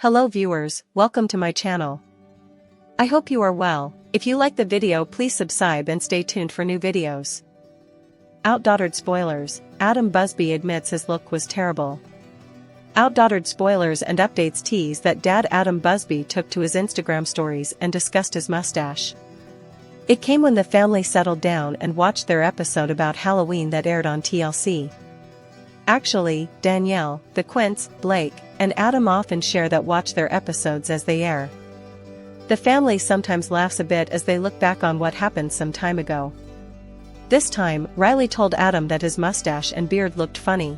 Hello viewers, welcome to my channel. I hope you are well. If you like the video, please subscribe and stay tuned for new videos. Outdaughtered spoilers, Adambusby admits his look was terrible. Outdaughtered spoilers and updates tease that dad Adambusby took to his Instagram stories and discussed his mustache. It came when the family settled down and watched their episode about Halloween that aired on TLC. Actually, Danielle, the Quints, Blake, and Adam often share that watch their episodes as they air. The family sometimes laughs a bit as they look back on what happened some time ago. This time, Riley told Adam that his mustache and beard looked funny.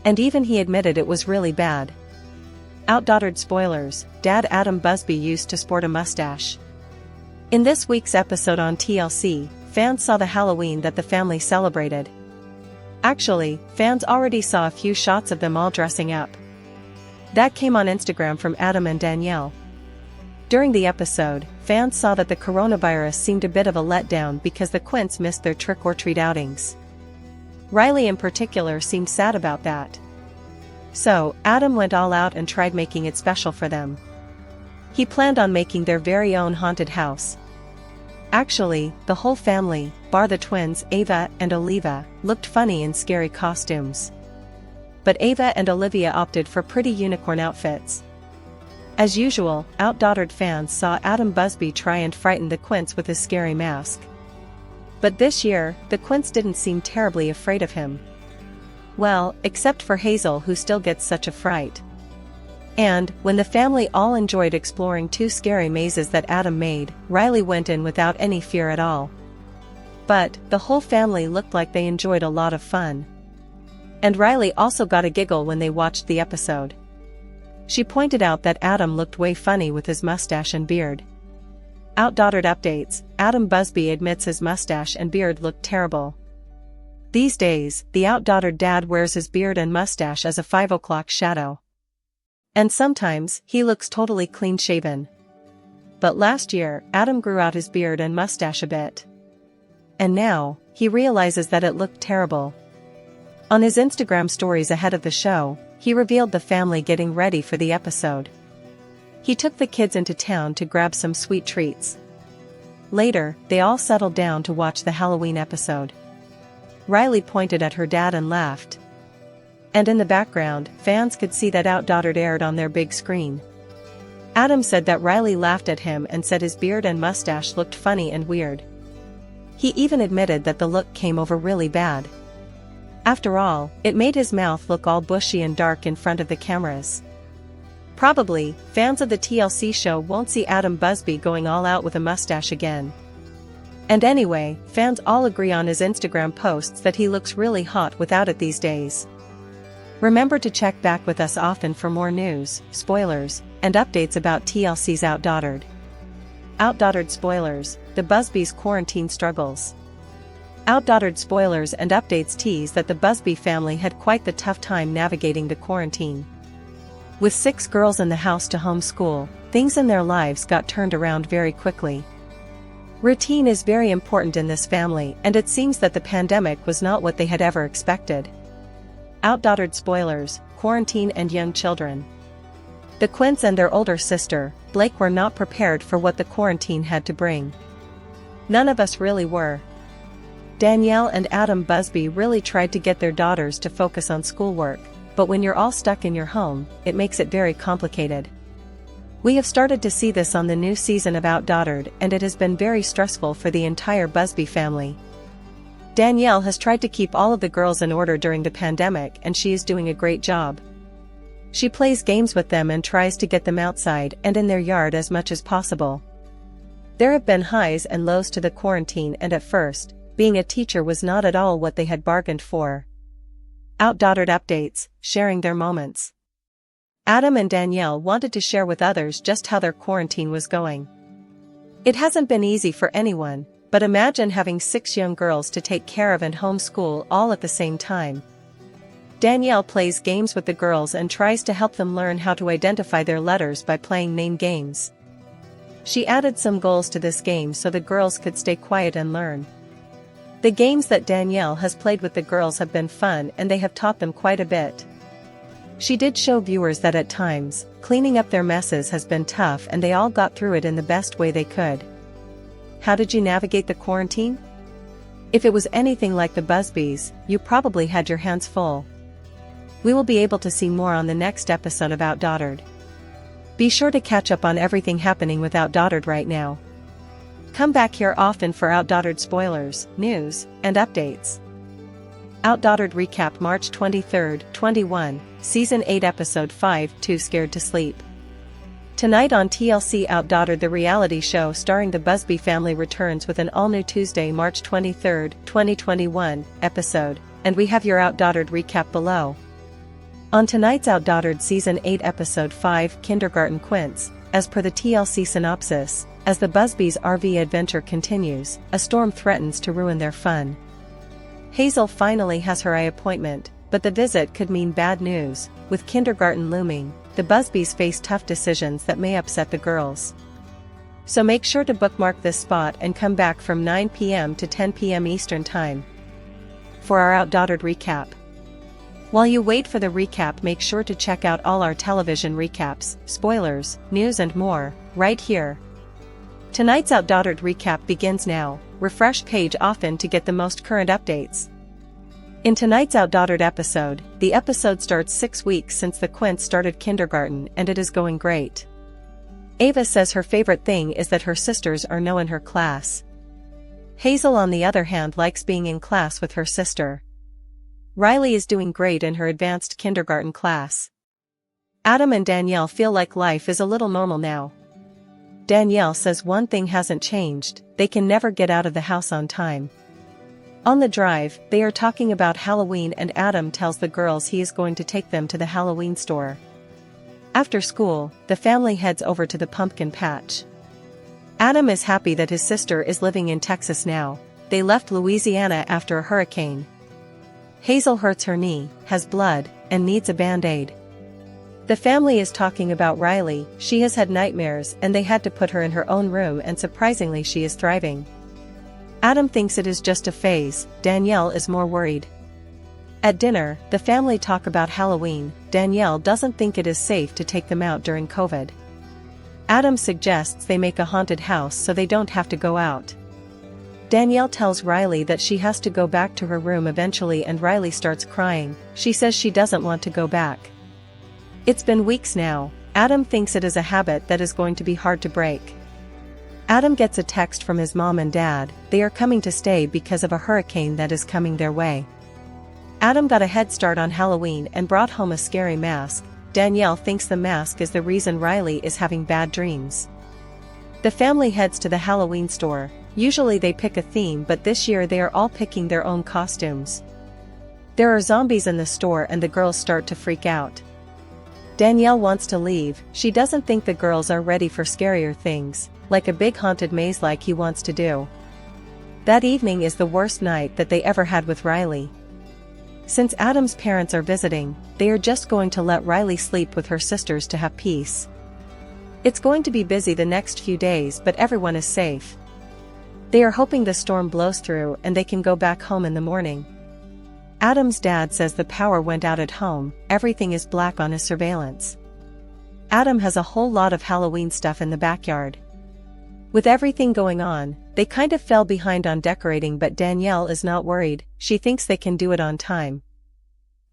And even he admitted it was really bad. Outdaughtered spoilers, dad Adambusby used to sport a mustache. In this week's episode on TLC, fans saw the Halloween that the family celebrated. Actually, fans already saw a few shots of them all dressing up. That came on Instagram from Adam and Danielle. During the episode, fans saw that the coronavirus seemed a bit of a letdown because the Quints missed their trick-or-treat outings. Riley in particular seemed sad about that. So, Adam went all out and tried making it special for them. He planned on making their very own haunted house. Actually, the whole family, bar the twins Ava and Olivia, looked funny in scary costumes. But Ava and Olivia opted for pretty unicorn outfits. As usual, outdaughtered fans saw Adambusby try and frighten the Quints with his scary mask. But this year, the Quints didn't seem terribly afraid of him. Well, except for Hazel, who still gets such a fright. And, when the family all enjoyed exploring two scary mazes that Adam made, Riley went in without any fear at all. But, the whole family looked like they enjoyed a lot of fun. And Riley also got a giggle when they watched the episode. She pointed out that Adam looked way funny with his mustache and beard. Outdaughtered updates, Adambusby admits his mustache and beard looked terrible. These days, the outdaughtered dad wears his beard and mustache as a 5 o'clock shadow. And sometimes, he looks totally clean-shaven. But last year, Adam grew out his beard and mustache a bit. And now, he realizes that it looked terrible. On his Instagram stories ahead of the show, he revealed the family getting ready for the episode. He took the kids into town to grab some sweet treats. Later, they all settled down to watch the Halloween episode. Riley pointed at her dad and laughed. And in the background, fans could see that Outdaughtered aired on their big screen. Adam said that Riley laughed at him and said his beard and mustache looked funny and weird. He even admitted that the look came over really bad. After all, it made his mouth look all bushy and dark in front of the cameras. Probably, fans of the TLC show won't see Adambusby going all out with a mustache again. And anyway, fans all agree on his Instagram posts that he looks really hot without it these days. Remember to check back with us often for more news, spoilers, and updates about TLC's Outdaughtered. Outdaughtered spoilers, the Busby's quarantine struggles. Outdaughtered spoilers and updates tease that the Busby family had quite the tough time navigating the quarantine. With 6 girls in the house to homeschool, things in their lives got turned around very quickly. Routine is very important in this family, and it seems that the pandemic was not what they had ever expected. Outdaughtered spoilers, quarantine and young children. The Quints and their older sister, Blake, were not prepared for what the quarantine had to bring. None of us really were. Danielle and Adambusby really tried to get their daughters to focus on schoolwork, but when you're all stuck in your home, it makes it very complicated. We have started to see this on the new season of Outdaughtered, and it has been very stressful for the entire Busby family. Danielle has tried to keep all of the girls in order during the pandemic, and she is doing a great job. She plays games with them and tries to get them outside and in their yard as much as possible. There have been highs and lows to the quarantine, and at first, being a teacher was not at all what they had bargained for. Outdaughtered updates, sharing their moments. Adam and Danielle wanted to share with others just how their quarantine was going. It hasn't been easy for anyone. But imagine having 6 young girls to take care of and homeschool all at the same time. Danielle plays games with the girls and tries to help them learn how to identify their letters by playing name games. She added some goals to this game so the girls could stay quiet and learn. The games that Danielle has played with the girls have been fun, and they have taught them quite a bit. She did show viewers that at times, cleaning up their messes has been tough and they all got through it in the best way they could. How did you navigate the quarantine? If it was anything like the Busbys, you probably had your hands full. We will be able to see more on the next episode of Outdaughtered. Be sure to catch up on everything happening with Outdaughtered right now. Come back here often for Outdaughtered spoilers, news, and updates. Outdaughtered recap March 23, 21, Season 8 Episode 5, Too Scared to Sleep. Tonight on TLC, Outdaughtered the reality show starring the Busby family returns with an all-new Tuesday, March 23, 2021, episode, and we have your Outdaughtered recap below. On tonight's Outdaughtered Season 8 Episode 5, Kindergarten Quince, as per the TLC synopsis, as the Busby's RV adventure continues, a storm threatens to ruin their fun. Hazel finally has her eye appointment, but the visit could mean bad news. With kindergarten looming, the Busbys face tough decisions that may upset the girls. So make sure to bookmark this spot and come back from 9 p.m. to 10 p.m. Eastern Time for our Outdaughtered recap. While you wait for the recap, make sure to check out all our television recaps, spoilers, news and more, right here. Tonight's Outdaughtered recap begins now. Refresh page often to get the most current updates. In tonight's Outdaughtered episode, the episode starts 6 weeks since the Quince started kindergarten and it is going great. Ava says her favorite thing is that her sisters are in her class. Hazel on the other hand likes being in class with her sister. Riley is doing great in her advanced kindergarten class. Adam and Danielle feel like life is a little normal now. Danielle says one thing hasn't changed, they can never get out of the house on time. On the drive, they are talking about Halloween and Adam tells the girls he is going to take them to the Halloween store. After school, the family heads over to the pumpkin patch. Adam is happy that his sister is living in Texas now. They left Louisiana after a hurricane. Hazel hurts her knee, has blood, and needs a band-aid. The family is talking about Riley. She has had nightmares and they had to put her in her own room and surprisingly she is thriving. Adam thinks it is just a phase, Danielle is more worried. At dinner, the family talk about Halloween. Danielle doesn't think it is safe to take them out during COVID. Adam suggests they make a haunted house so they don't have to go out. Danielle tells Riley that she has to go back to her room eventually and Riley starts crying. She says she doesn't want to go back. It's been weeks now. Adam thinks it is a habit that is going to be hard to break. Adam gets a text from his mom and dad. They are coming to stay because of a hurricane that is coming their way. Adam got a head start on Halloween and brought home a scary mask. Danielle thinks the mask is the reason Riley is having bad dreams. The family heads to the Halloween store. Usually they pick a theme, but this year they are all picking their own costumes. There are zombies in the store and the girls start to freak out. Danielle wants to leave. She doesn't think the girls are ready for scarier things, like a big haunted maze like he wants to do. That evening is the worst night that they ever had with Riley. Since Adam's parents are visiting, they are just going to let Riley sleep with her sisters to have peace. It's going to be busy the next few days, but everyone is safe. They are hoping the storm blows through and they can go back home in the morning. Adam's dad says the power went out at home, everything is black on his surveillance. Adam has a whole lot of Halloween stuff in the backyard. With everything going on, they kind of fell behind on decorating, but Danielle is not worried. She thinks they can do it on time.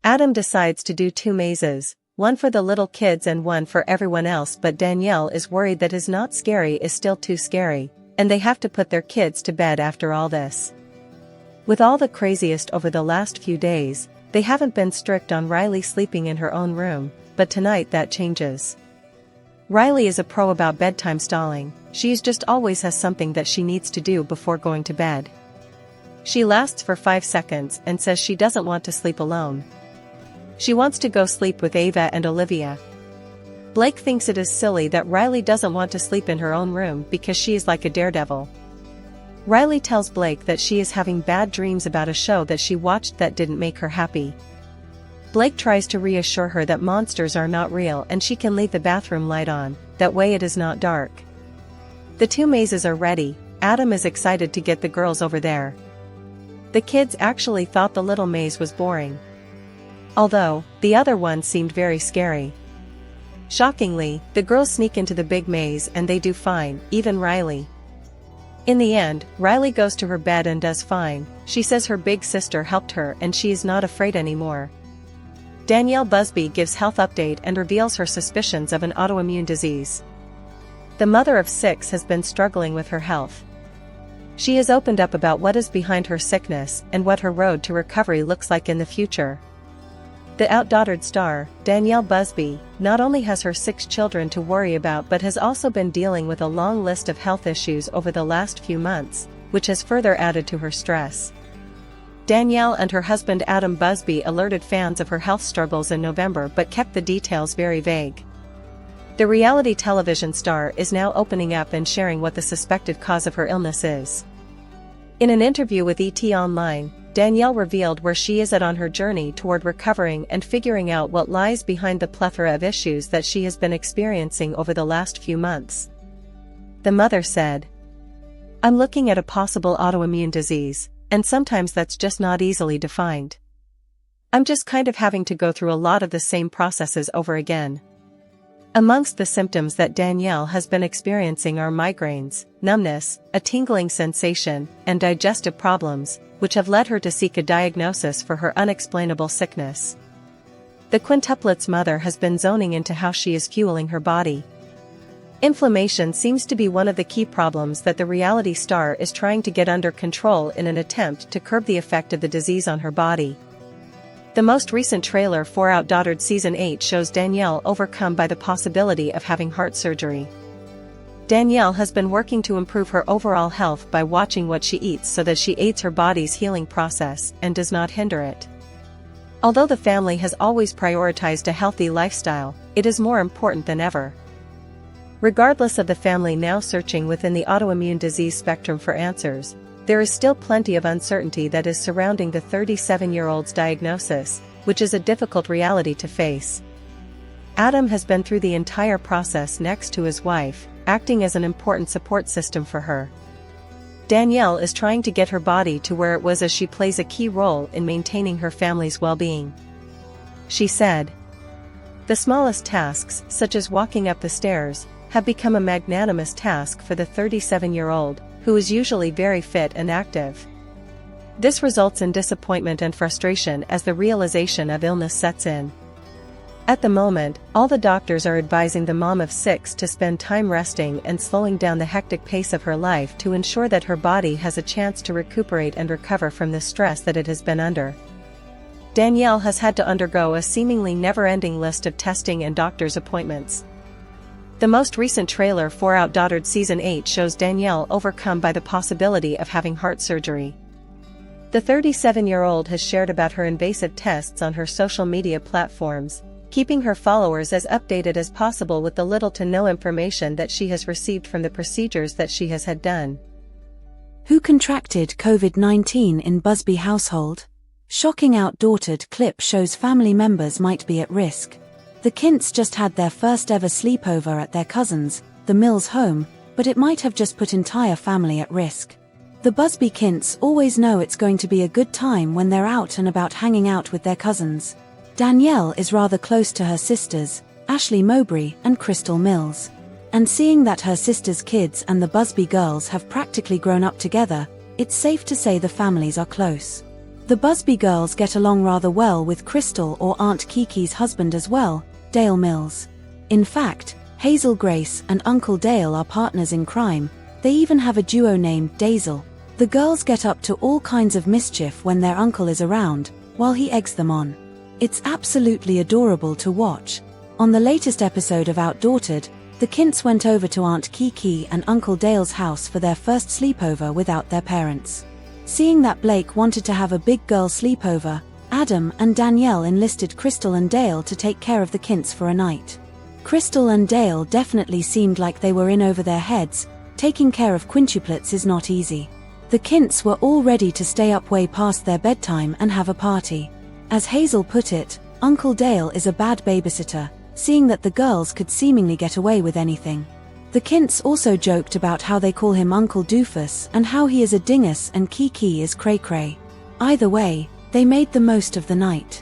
Adam decides to do 2 mazes, one for the little kids and one for everyone else, but Danielle is worried that his not scary is still too scary, and they have to put their kids to bed after all this. With all the craziest over the last few days, they haven't been strict on Riley sleeping in her own room, but tonight that changes. Riley is a pro about bedtime stalling. She just always has something that she needs to do before going to bed. She lasts for 5 seconds and says she doesn't want to sleep alone. She wants to go sleep with Ava and Olivia. Blake thinks it is silly that Riley doesn't want to sleep in her own room because she is like a daredevil. Riley tells Blake that she is having bad dreams about a show that she watched that didn't make her happy. Blake tries to reassure her that monsters are not real and she can leave the bathroom light on, that way it is not dark. The 2 mazes are ready. Adam is excited to get the girls over there. The kids actually thought the little maze was boring. Although, the other one seemed very scary. Shockingly, the girls sneak into the big maze and they do fine, even Riley. In the end, Riley goes to her bed and does fine. She says her big sister helped her and she is not afraid anymore. Danielle Busby gives health update and reveals her suspicions of an autoimmune disease. The mother of 6 has been struggling with her health. She has opened up about what is behind her sickness and what her road to recovery looks like in the future. The outdaughtered star, Danielle Busby, not only has her 6 children to worry about but has also been dealing with a long list of health issues over the last few months, which has further added to her stress. Danielle and her husband Adam Busby alerted fans of her health struggles in November but kept the details very vague. The reality television star is now opening up and sharing what the suspected cause of her illness is. In an interview with ET Online, Danielle revealed where she is at on her journey toward recovering and figuring out what lies behind the plethora of issues that she has been experiencing over the last few months. The mother said, "I'm looking at a possible autoimmune disease, and sometimes that's just not easily defined. I'm just kind of having to go through a lot of the same processes over again." Amongst the symptoms that Danielle has been experiencing are migraines, numbness, a tingling sensation, and digestive problems, which have led her to seek a diagnosis for her unexplainable sickness. The quintuplet's mother has been zoning into how she is fueling her body. Inflammation seems to be one of the key problems that the reality star is trying to get under control in an attempt to curb the effect of the disease on her body. The most recent trailer for Outdaughtered Season 8 shows Danielle overcome by the possibility of having heart surgery. Danielle has been working to improve her overall health by watching what she eats so that she aids her body's healing process and does not hinder it. Although the family has always prioritized a healthy lifestyle, it is more important than ever. Regardless of the family now searching within the autoimmune disease spectrum for answers, there is still plenty of uncertainty that is surrounding the 37-year-old's diagnosis, which is a difficult reality to face. Adam has been through the entire process next to his wife, acting as an important support system for her. Danielle is trying to get her body to where it was as she plays a key role in maintaining her family's well-being. She said, "The smallest tasks, such as walking up the stairs, have become a magnanimous task for the 37-year-old, who is usually very fit and active. This results in disappointment and frustration as the realization of illness sets in. At the moment, all the doctors are advising the mom of 6 to spend time resting and slowing down the hectic pace of her life to ensure that her body has a chance to recuperate and recover from the stress that it has been under." Danielle has had to undergo a seemingly never-ending list of testing and doctor's appointments. The most recent trailer for Outdaughtered Season 8 shows Danielle overcome by the possibility of having heart surgery. The 37-year-old has shared about her invasive tests on her social media platforms, keeping her followers as updated as possible with the little to no information that she has received from the procedures that she has had done. Who contracted COVID-19 in Busby household? Shocking outdaughtered clip shows family members might be at risk. The Kints just had their first ever sleepover at their cousin's, the Mills home, but it might have just put entire family at risk. The Busby Kints always know it's going to be a good time when they're out and about hanging out with their cousins. Danielle is rather close to her sisters, Ashley Mowbray and Crystal Mills. And seeing that her sister's kids and the Busby girls have practically grown up together, it's safe to say the families are close. The Busby girls get along rather well with Crystal or Aunt Kiki's husband as well, Dale Mills. In fact, Hazel Grace and Uncle Dale are partners in crime. They even have a duo named Dazel. The girls get up to all kinds of mischief when their uncle is around, while he eggs them on. It's absolutely adorable to watch. On the latest episode of Outdaughtered, the Kints went over to Aunt Kiki and Uncle Dale's house for their first sleepover without their parents. Seeing that Blake wanted to have a big girl sleepover, Adam and Danielle enlisted Crystal and Dale to take care of the Kints for a night. Crystal and Dale definitely seemed like they were in over their heads. Taking care of quintuplets is not easy. The Kints were all ready to stay up way past their bedtime and have a party. As Hazel put it, Uncle Dale is a bad babysitter, seeing that the girls could seemingly get away with anything. The Kints also joked about how they call him Uncle Doofus and how he is a dingus and Kiki is cray-cray. Either way, they made the most of the night.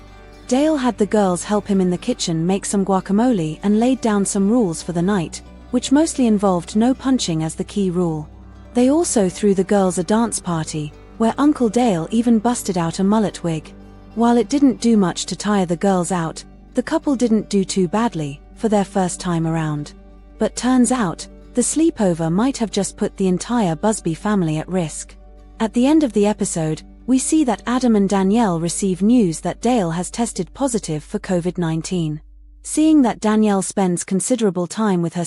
Dale had the girls help him in the kitchen make some guacamole and laid down some rules for the night, which mostly involved no punching as the key rule. They also threw the girls a dance party, where Uncle Dale even busted out a mullet wig. While it didn't do much to tire the girls out, the couple didn't do too badly for their first time around. But turns out, the sleepover might have just put the entire Busby family at risk. At the end of the episode, we see that Adam and Danielle receive news that Dale has tested positive for COVID-19. Seeing that Danielle spends considerable time with her